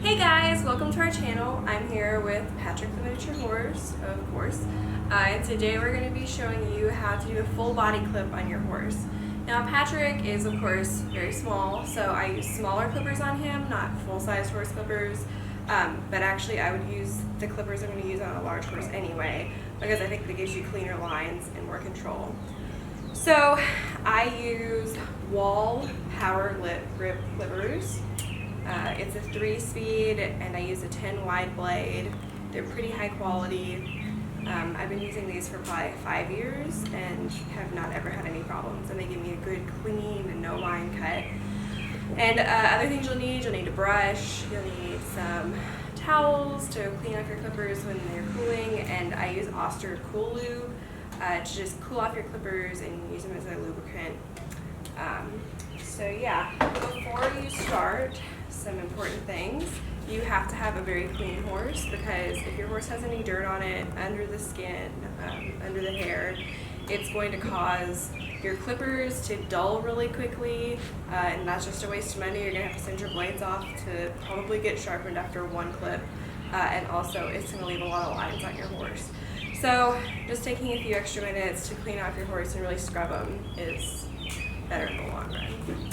Hey guys, welcome to our channel. I'm here with Patrick the Miniature Horse, of course. And today we're going to be showing you how to do a full body clip on your horse. Now Patrick is of course very small, so I use smaller clippers on him, not full-size horse clippers. But actually I would use the clippers I'm going to use on a large horse anyway, because I think that gives you cleaner lines and more control. So I use Wall Power Grip clippers. It's a 3-speed and I use a 10 wide blade. They're pretty high quality. I've been using these for probably 5 years and have not ever had any problems, and they give me a good clean and no line cut. And other things you'll need a brush, you'll need some towels to clean off your clippers when they're cooling, and I use Aswer Cool Lube to just cool off your clippers and use them as a lubricant. So yeah, before you start, some important things. You have to have a very clean horse, because if your horse has any dirt on it, under the skin, under the hair, it's going to cause your clippers to dull really quickly, and that's just a waste of money. You're going to have to send your blades off to probably get sharpened after one clip, and also it's going to leave a lot of lines on your horse. So just taking a few extra minutes to clean off your horse and really scrub them is better in the long run.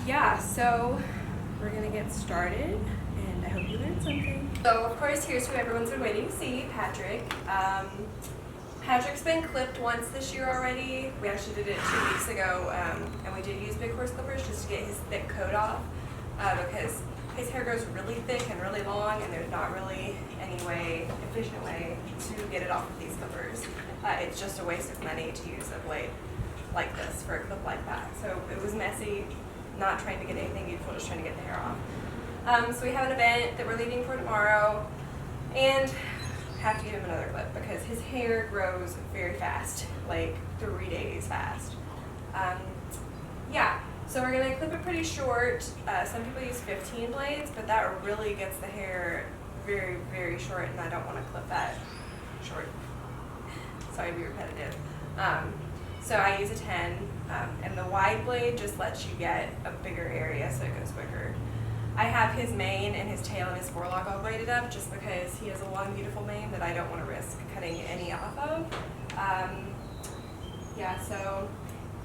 Yeah, so we're gonna get started, and I hope you learned something. So of course, here's who everyone's been waiting to see, Patrick. Patrick's been clipped once this year already. We actually did it 2 weeks ago, and we did use big horse clippers just to get his thick coat off, because his hair grows really thick and really long, and there's not really any efficient way to get it off with these clippers. It's just a waste of money to use a blade like this for a clip like that. So it was messy, not trying to get anything beautiful, just trying to get the hair off. So we have an event that we're leaving for tomorrow, and have to give him another clip because his hair grows very fast, like 3 days fast. Yeah, so we're gonna clip it pretty short. Some people use 15 blades, but that really gets the hair very, very short, and I don't want to clip that short. Sorry to be repetitive. So I use a 10, and the wide blade just lets you get a bigger area so it goes quicker. I have his mane and his tail and his forelock all braided up just because he has a long, beautiful mane that I don't want to risk cutting any off of. Yeah, so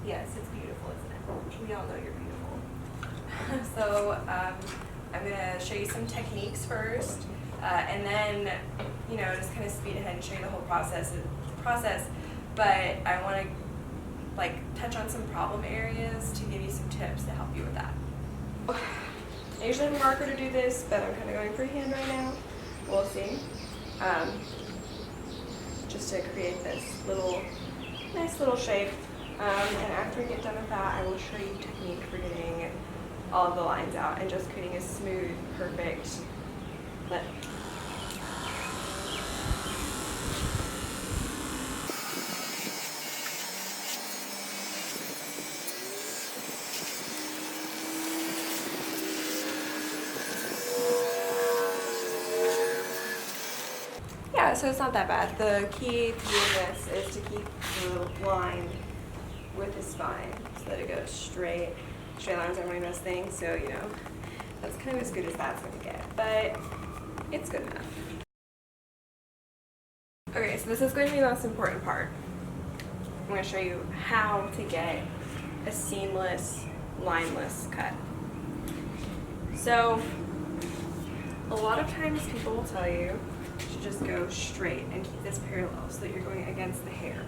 yes, it's beautiful, isn't it? We all know you're beautiful. So I'm going to show you some techniques first, and then, you know, just kind of speed ahead and show you the whole process. But I want to touch on some problem areas to give you some tips to help you with that. I usually have a marker to do this, but I'm kind of going freehand right now. We'll see. Just to create this nice little shape. And after we get done with that, I will show you a technique for getting all of the lines out and just creating a smooth, perfect clip. Yeah, so it's not that bad. The key to doing this is to keep the line with the spine so that it goes straight. Straight lines are my best thing, so you know, that's kind of as good as that's going to get, but it's good enough. Okay, so this is going to be the most important part. I'm going to show you how to get a seamless, lineless cut. So, a lot of times people will tell you to just go straight and keep this parallel so that you're going against the hair,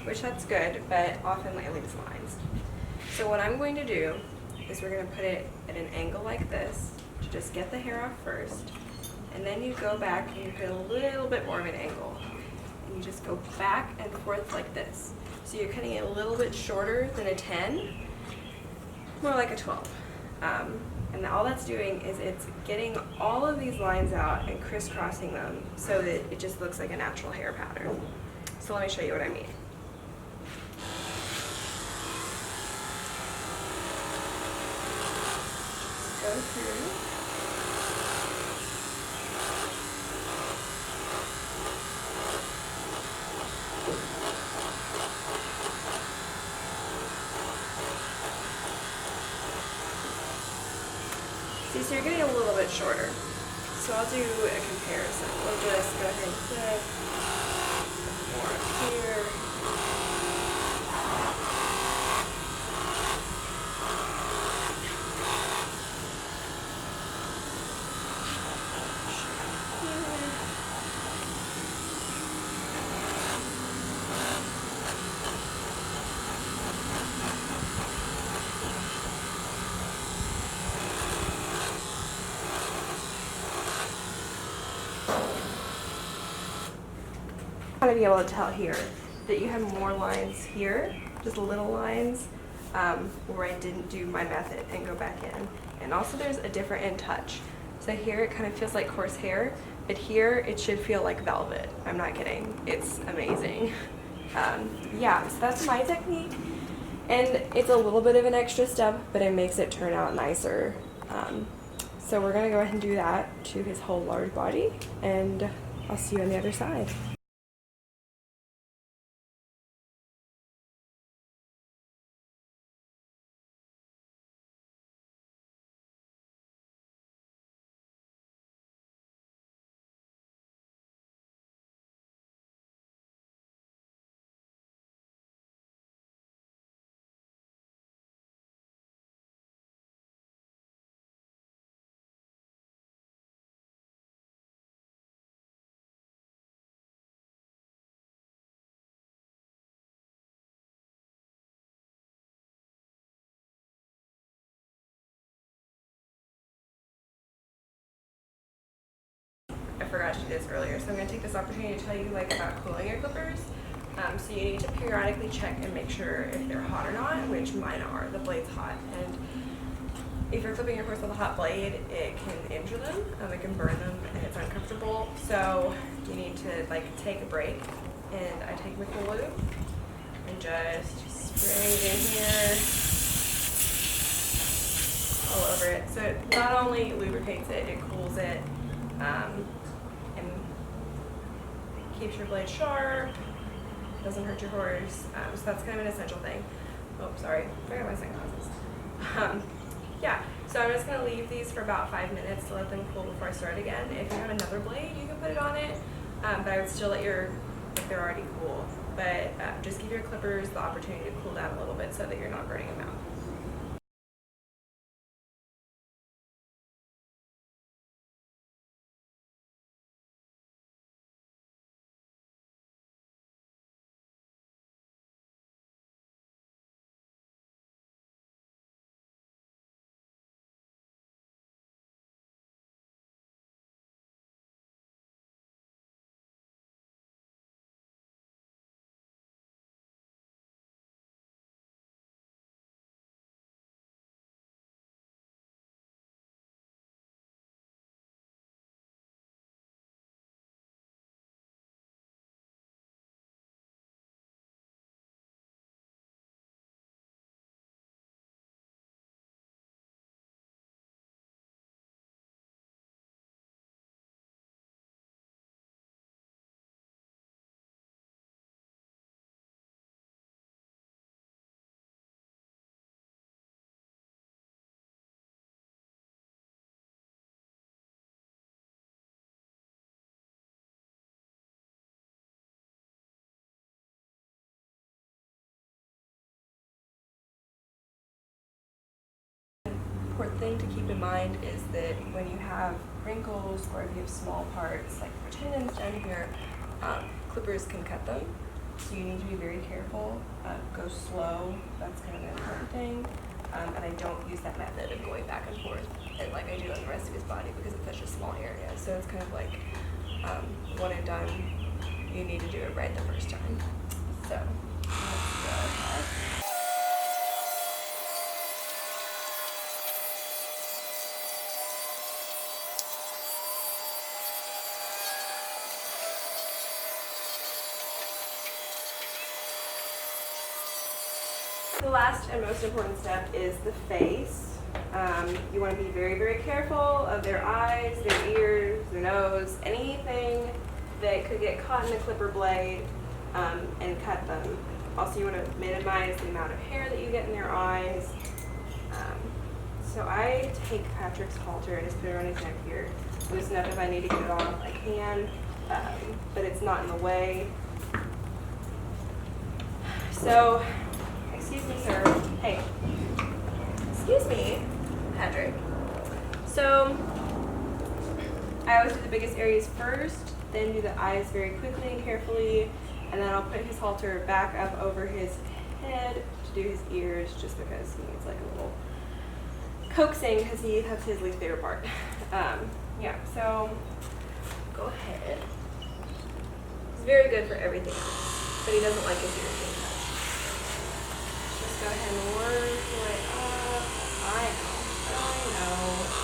which that's good, but often it leaves lines. So what I'm going to do is we're going to put it at an angle like this to just get the hair off first, and then you go back and you put a little bit more of an angle, and you just go back and forth like this. So you're cutting it a little bit shorter than a 10, more like a 12. And all that's doing is it's getting all of these lines out and crisscrossing them so that it just looks like a natural hair pattern. So let me show you what I mean. Just go through. So you're getting a little little bit shorter. So I'll do a comparison. We'll just go ahead and clip more up here. Kind of be able to tell here that you have more lines here, just little lines, where I didn't do my method and go back in. And also there's a different in touch. So here it kind of feels like coarse hair, but here it should feel like velvet. I'm not kidding. It's amazing. Yeah, so that's my technique. And it's a little bit of an extra step, but it makes it turn out nicer. So we're gonna go ahead and do that to his whole large body, and I'll see you on the other side. I forgot to do this earlier, so I'm going to take this opportunity to tell you about cooling your clippers. So you need to periodically check and make sure if they're hot or not, which mine are. The blade's hot, and if you're clipping your horse with a hot blade, it can injure them, it can burn them, and it's uncomfortable. So you need to take a break, and I take my Cool Lube and just spray it in here all over it. So it not only lubricates it, it cools it, and keeps your blade sharp, doesn't hurt your horse. So that's kind of an essential thing. Oh, sorry, I forgot my sunglasses. Yeah, so I'm just gonna leave these for about 5 minutes to let them cool before I start again. If you have another blade, you can put it on it, but I would still let if they're already cool. But just give your clippers the opportunity to cool down a little bit so that you're not burning them out. Important thing to keep in mind is that when you have wrinkles or if you have small parts like for tendons down here, clippers can cut them. So you need to be very careful. Go slow. That's kind of an important thing. And I don't use that method of going back and forth like I do on the rest of his body because it's such a small area. So it's kind of like one and done. You need to do it right the first time. So let's go ahead. The last and most important step is the face. You want to be very, very careful of their eyes, their ears, their nose, anything that could get caught in the clipper blade and cut them. Also, you want to minimize the amount of hair that you get in their eyes. So I take Patrick's halter and just put it around his neck here. Loose enough if I need to get it off, I can, but it's not in the way. So, excuse me, sir. Hey. Excuse me, Patrick. So, I always do the biggest areas first, then do the eyes very quickly and carefully, and then I'll put his halter back up over his head to do his ears, just because he needs like a little coaxing, because that's his least favorite part. Yeah, so go ahead. It's very good for everything, but he doesn't like his ears being touched. Just go ahead and work your way up. I know.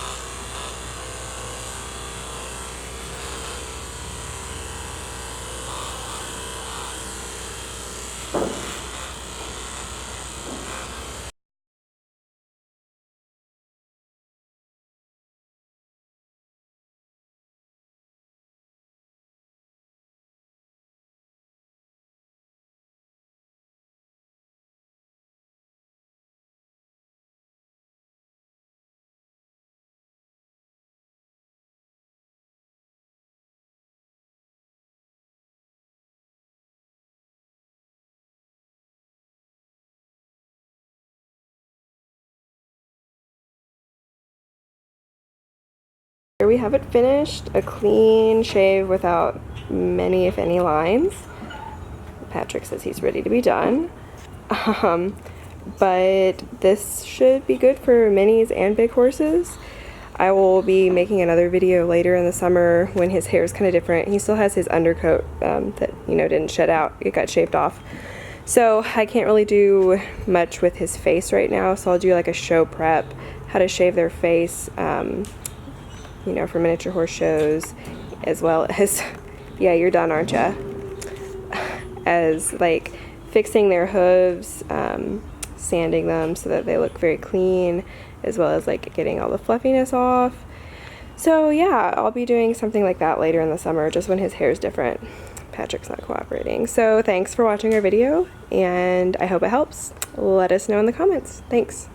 Here we have it finished, a clean shave without many, if any, lines. Patrick says he's ready to be done. But this should be good for minis and big horses. I will be making another video later in the summer when his hair is kind of different. He still has his undercoat that, you know, didn't shed out. It got shaved off. So I can't really do much with his face right now, so I'll do like a show prep, how to shave their face, you know, for miniature horse shows, as well as, yeah, you're done, aren't ya? As like fixing their hooves, sanding them so that they look very clean, as well as like getting all the fluffiness off. So yeah, I'll be doing something like that later in the summer, just when his hair is different. Patrick's not cooperating. So thanks for watching our video, and I hope it helps. Let us know in the comments. Thanks.